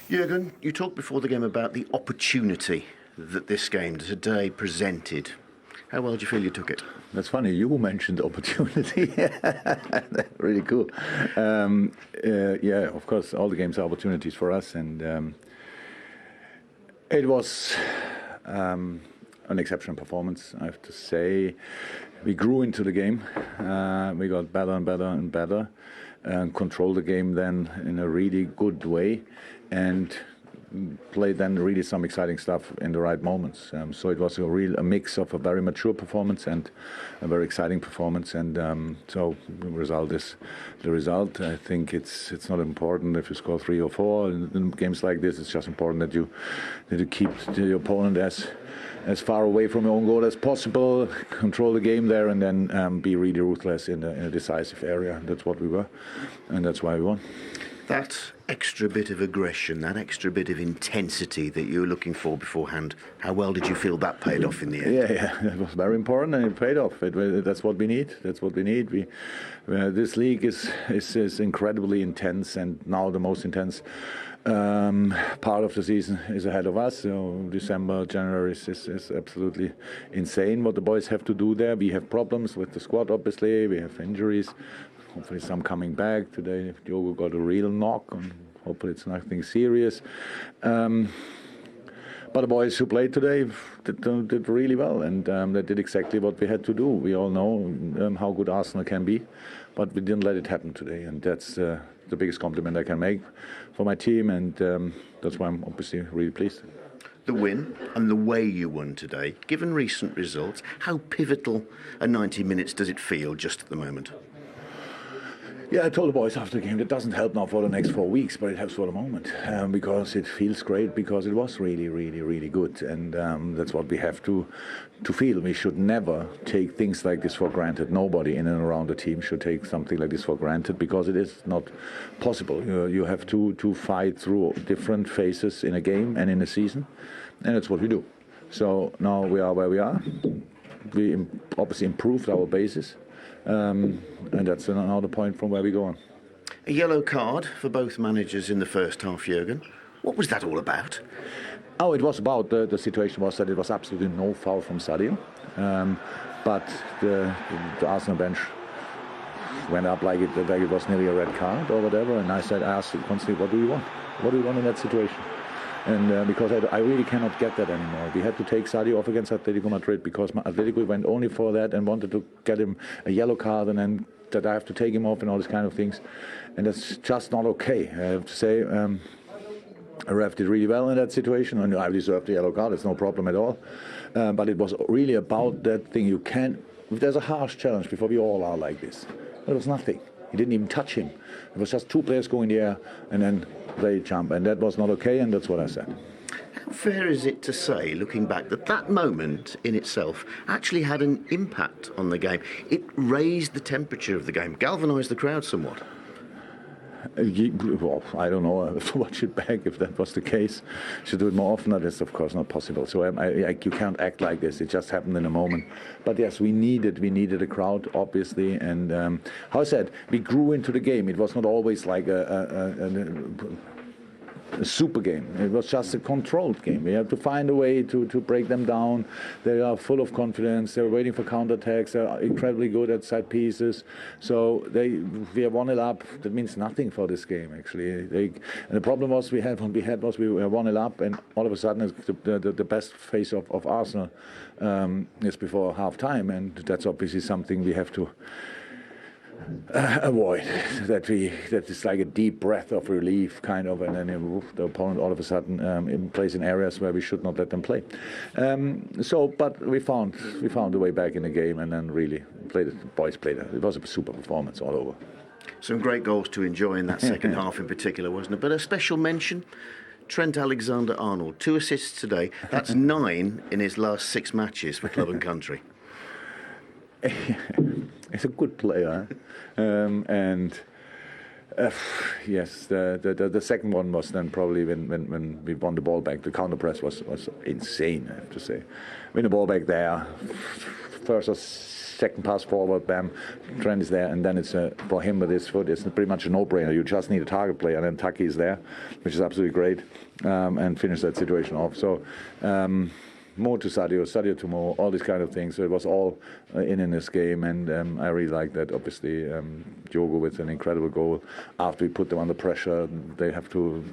Jürgen, you talked before the game about the opportunity that this game today presented. How well do you feel you took it? That's funny. You mentioned opportunity. Really cool. Yeah, of course, all the games are opportunities for us, and it was an exceptional performance, I have to say. We grew into the game. We got better and better and better, and controlled the game then in a really good way, and played then really some exciting stuff in the right moments. So it was a mix of a very mature performance and a very exciting performance. And so the result is the result. I think it's not important if you score 3 or 4 in games like this. It's just important that you keep the opponent as far away from your own goal as possible, control the game there, and then be really ruthless in a decisive area. That's what we were, and that's why we won. That extra bit of aggression, that extra bit of intensity that you were looking for beforehand, how well did you feel that paid off in the end? Yeah, that was very important, and it paid off. That's what we need. That's what we need. This league is incredibly intense, and now the most intense part of the season is ahead of us. So December, January is absolutely insane what the boys have to do there. We have problems with the squad, obviously. We have injuries. Hopefully some coming back. Today Diogo got a real knock, and hopefully it's nothing serious. But the boys who played today did really well, and they did exactly what we had to do. We all know how good Arsenal can be, but we didn't let it happen today, and that's the biggest compliment I can make for my team, and that's why I'm obviously really pleased. The win and the way you won today, given recent results, how pivotal a 90 minutes does it feel just at the moment? Yeah, I told the boys after the game that doesn't help now for the next 4 weeks, but it helps for the moment because it feels great, because it was really, really, really good, and that's what we have to feel. We should never take things like this for granted. Nobody in and around the team should take something like this for granted, because it is not possible. You have to fight through different phases in a game and in a season, and that's what we do. So now we are where we are. We obviously improved our basis. And that's another point from where we go on. A yellow card for both managers in the first half, Jürgen. What was that all about? Oh, it was about the situation was that it was absolutely no foul from Sadio, but the Arsenal bench went up like it was nearly a red card or whatever, and I asked constantly, what do we want? What do we want in that situation? And because I really cannot get that anymore. We had to take Sadio off against Atletico Madrid because Atletico went only for that and wanted to get him a yellow card, and then that I have to take him off and all these kind of things. And that's just not okay. I have to say, a ref did really well in that situation. And I deserved the yellow card. It's no problem at all. But it was really about that thing. If there's a harsh challenge before, we all are like this. There was nothing. He didn't even touch him. It was just 2 players going in the air and then they jump, and that was not okay, and that's what I said. How fair is it to say, looking back, that moment in itself actually had an impact on the game? It raised the temperature of the game, galvanised the crowd somewhat. Well, I don't know. I have to watch it back if that was the case. Should do it more often. That is, of course, not possible. So you can't act like this. It just happened in a moment. But yes, we needed a crowd, obviously. And how I said, we grew into the game. It was not always like a super game. It was just a controlled game. We have to find a way to break them down. They are full of confidence. They're waiting for counterattacks. They're incredibly good at set pieces. So we are 1-0 up. That means nothing for this game, actually. And the problem was we were 1-0 up, and all of a sudden the best phase of Arsenal is before half time, and that's obviously something we have to avoid. That is like a deep breath of relief, kind of, and then the opponent all of a sudden plays in areas where we should not let them play. But we found a way back in the game, and then really the boys played it. It was a super performance all over. Some great goals to enjoy in that second half in particular, wasn't it? But a special mention, Trent Alexander-Arnold, 2 assists today. That's 9 in his last 6 matches for club and country. He's a good player, and yes, the second one was then probably when we won the ball back. The counter press was insane, I have to say. Win the ball back there, first or second pass forward, bam, Trent is there, and then it's for him with his foot, it's pretty much a no-brainer. You just need a target play, and then Taki is there, which is absolutely great, and finish that situation off. So Mo to Sadio to Mo, all these kind of things. So it was all in this game, and I really like that. Obviously, Diogo with an incredible goal. After we put them under pressure, they have to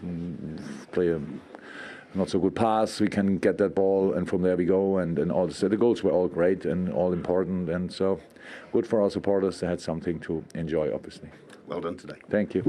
play a not so good pass. We can get that ball, and from there we go. And all the goals were all great and all important, and so good for our supporters. They had something to enjoy, obviously. Well done today. Thank you.